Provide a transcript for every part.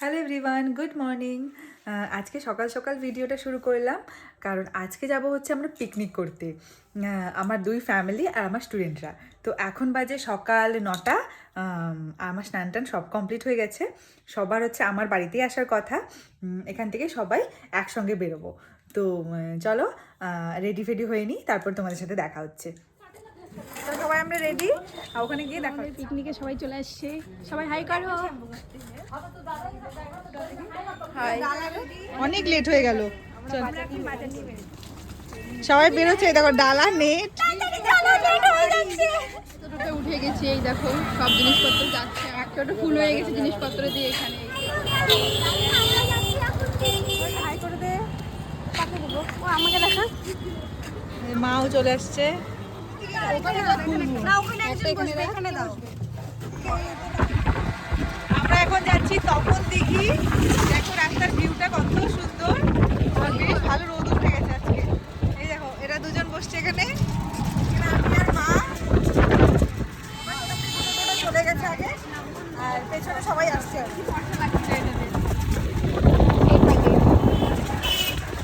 Hello everyone, good morning. আজকে সকাল সকাল ভিডিওটা শুরু করলাম কারণ আজকে যাব হচ্ছে আমরা পিকনিক করতে। আমার দুই ফ্যামিলি আর আমার স্টুডেন্টরা। তো এখন বাজে সকাল 9টা। আমার স্নান টান সব কমপ্লিট হয়ে গেছে। সবার হচ্ছে আমার বাড়িতেই আসার কথা। এখান থেকে সবাই একসঙ্গে বেরোবো। তো চলো রেডি ফেডি হয়ে নিই, তারপর তোমাদের সাথে দেখা হচ্ছে। তো সবাই আমরা রেডি, ওখানে গিয়ে দেখা হচ্ছে। পিকনিকে সবাই চলে আসছে। সবাই হাই করো। অনেক লেট হয়ে গেল, সবাই বেরোচ্ছে। দেখো ডালা নেট উঠে গেছি, এই দেখো সব জিনিসপত্র যাচ্ছে। ছোট ফুল হয়ে গেছে জিনিসপত্র দিয়ে এখানে। আমাকে দেখা, মাও চলে আসছে। আমরা এখন যাচ্ছি তপন দিঘি। দেখো রাস্তার ভিউটা কত সুন্দর, আর বেশ ভালো রোদ উঠে গেছে আজকে। এই দেখো এরা দুজন বসছে এখানে, আমি আর মা। চলে গেছে আগে, আর পেছনে সবাই আসছে আর কি।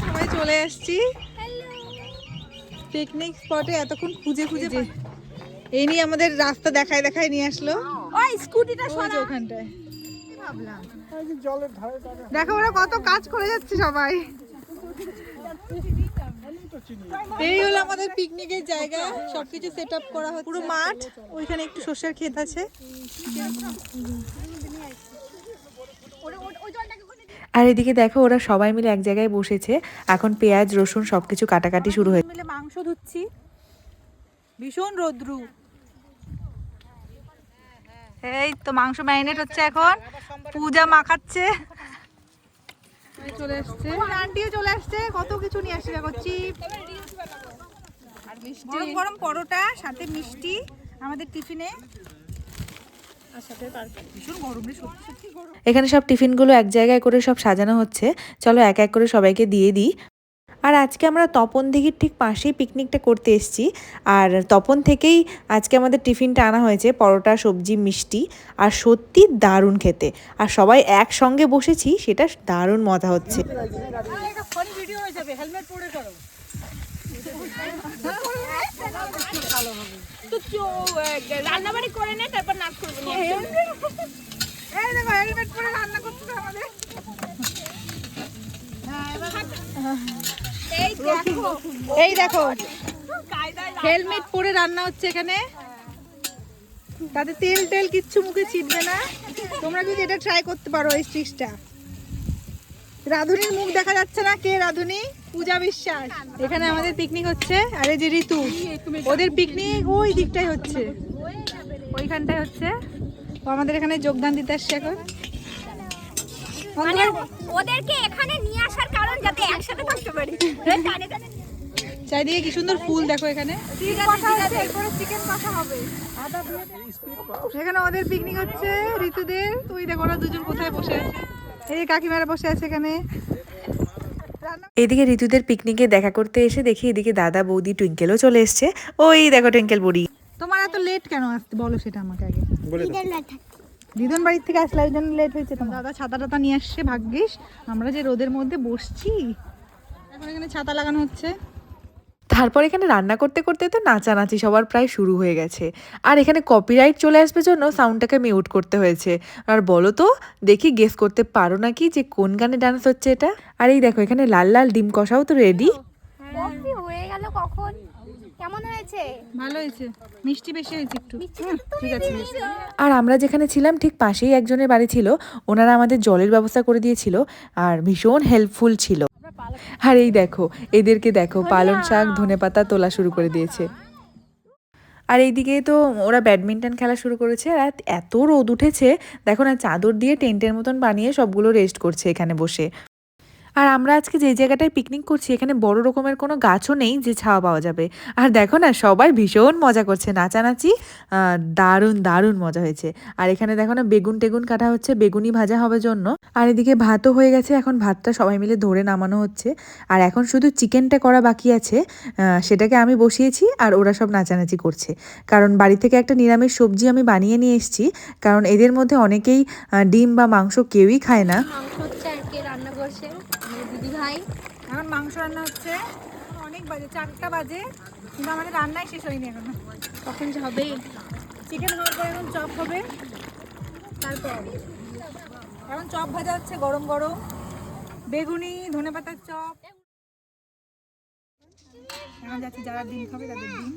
সবাই চলে আসছি পিকনিক স্পটে। এতক্ষণ খুঁজে খুঁজে এই নিয়ে আমাদের রাস্তা দেখায় দেখায় নিয়ে আসলো। ওই স্কুটিটা সরা ওখানটায়। দেখো ওরা কত কাজ করে যাচ্ছে সবাই। এই হলো আমাদের পিকনিকের জায়গা, সবকিছু সেট আপ করা হচ্ছে। পুরো মাঠ, ওইখানে একটু সর্ষের ক্ষেত আছে। আর এদিকে দেখো ওরা সবাই মিলে এক জায়গায় বসেছে। এখন পেঁয়াজ রসুন সবকিছু কাটাকাটি শুরু হয়েছে। মিলে মাংস ধুচ্ছি, ভীষণ রোদ্রু। এই তো মাংস ম্যারিনেট হচ্ছে, এখন পূজা মাখাচ্ছে। চলে আসছে আন্টিও চলে আসছে, কত কিছু নিয়ে আসছে। দেখো চিপ আর মিষ্টি, গরম গরম পরোটা, সাথে মিষ্টি আমাদের টিফিনে। এখানে সব টিফিনগুলো এক জায়গায় করে সব সাজানো হচ্ছে। চলো এক এক করে সবাইকে দিয়ে দিই। আর আজকে আমরা তপন দিঘির ঠিক পাশেই পিকনিকটা করতে এসেছি। আর তপন থেকেই আজকে আমাদের টিফিনটা আনা হয়েছে, পরোটা সবজি মিষ্টি। আর সত্যি দারুণ খেতে, আর সবাই একসঙ্গে বসেছি, সেটা দারুণ মজা হচ্ছে। রান্নাবাড়ি করে নে, তারপর নাচ করবো। এই দেখো হেলমেট পরে রান্না হচ্ছে এখানে, তাতে তেল টেল কিচ্ছু মুখে ছিটবে না। তোমরা যদি এটা ট্রাই করতে পারো এই ট্রিক্সটা। রাধুনির মুখ দেখা যাচ্ছে না। কে রাধুনি? পূজা বিশ্বাস। এখানে আমাদের পিকনিক হচ্ছে, আরে যে ঋতু, ওদের পিকনিক ওই দিকটাই হচ্ছে, ওইখানটায় হচ্ছে। তো আমাদের এখানে যোগদান দিতে আসছে এখন। মানে ওদেরকে এখানে নিয়ে আসার কারণ যাতে একসাথে থাকতে পারি। চারিদিকে কি সুন্দর ফুল দেখো এখানে। এখানে ওদের পিকনিক হচ্ছে ঋতুদের। তুই দেখো ওরা দুজন কোথায় বসে আছে, এই কাকিমারা বসে আছে এখানে। এদিকে ঋতুদের পিকনিকে দেখা করতে এসে দেখি এদিকে দাদা বৌদি টুইঙ্কেলও চলে এসছে। ওই দেখো টুইঙ্কেল বুড়ি। তোমার এত লেট কেন আসতে বলো সেটা আমাকে আগে। দিদন বাড়ির থেকে আসলে ওই জন্য লেট হয়েছে। তোমার দাদা ছাতা টাতা নিয়ে আসছে, ভাগ্যিস। আমরা যে রোদের মধ্যে বসছি। এখন এখানে ছাতা লাগানো হচ্ছে। তারপর এখানে রান্না করতে করতে তো নাচানাচি সবার প্রায় শুরু হয়ে গেছে। আর এখানে কপিরাইট চলে আসবে জন্য সাউন্ডটাকে মিউট করতে হয়েছে। আর বলো তো, দেখি গেস করতে পারো নাকি যে কোন গানে ডান্স হচ্ছে এটা। আর এই দেখো এখানে লাল লাল ডিম কষাও তো রেডি। কফি হয়ে গেল কখন? কেমন হয়েছে? ভালো হয়েছে, মিষ্টি বেশি হয়েছে একটু। ঠিক আছে। আর আমরা যেখানে ছিলাম ঠিক পাশেই একজনের বাড়ি ছিল, ওনারা আমাদের জলের ব্যবস্থা করে দিয়েছিল আর ভীষণ হেল্পফুল ছিল। আর এই দেখো এদেরকে দেখো, পালং শাক ধনেপাতা তোলা শুরু করে দিয়েছে। আর এইদিকে তো ওরা ব্যাডমিন্টন খেলা শুরু করেছে। আর এত রোদ উঠেছে দেখো না, চাদর দিয়ে টেন্টের মতন বানিয়ে সবগুলো রেস্ট করছে এখানে বসে। আর আমরা আজকে যে জায়গাটায় পিকনিক করছি এখানে বড় রকমের কোনো গাছও নেই যে ছাওয়া পাওয়া যাবে। আর দেখো না, সবাই ভীষণ মজা করছে, নাচানাচি, দারুণ দারুণ মজা হয়েছে। আর এখানে দেখো না, বেগুন টেগুন কাটা হচ্ছে, বেগুনি ভাজা হবে জন্য। আর এদিকে ভাতও হয়ে গেছে, এখন ভাতটা সবাই মিলে ধরে নামানো হচ্ছে। আর এখন শুধু চিকেনটা করা বাকি আছে, সেটাকে আমি বসিয়েছি আর ওরা সব নাচানাচি করছে। কারণ বাড়ি থেকে একটা নিরামিষ সবজি আমি বানিয়ে নিয়ে এসেছি, কারণ এদের মধ্যে অনেকেই ডিম বা মাংস কেউই খায় না। মাংস হচ্ছে আর কে রান্না করছে দিদি ভাই। এখন মাংস রান্না হচ্ছে, অনেক বাজে, 4টা বাজে, কিন্তু আমাদের রান্নাই শেষ হয়নি এখনো। কখন হবে? চিকেন হওয়ার পর এখন চপ হবে, তারপর এখন চপ ভাজা হচ্ছে গরম গরম, বেগুনি ধনেপাতার চপ। এখন যাচ্ছি যারা ডিম খাবে তাদের ডিম।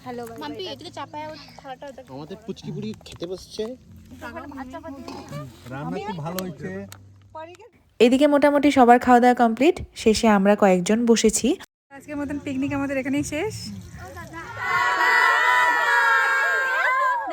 হ্যালো মাম্পি, এদিকে চাপায় থালাটা ওটা। আমাদের পুচকি বুড়ি খেতে বসছে। রান্না খুব ভালো হয়েছে। এদিকে মোটামুটি সবার খাওয়া দাওয়া কমপ্লিট, শেষে আমরা কয়েকজন বসেছি। আজকের মতন পিকনিক আমাদের এখানেই শেষ।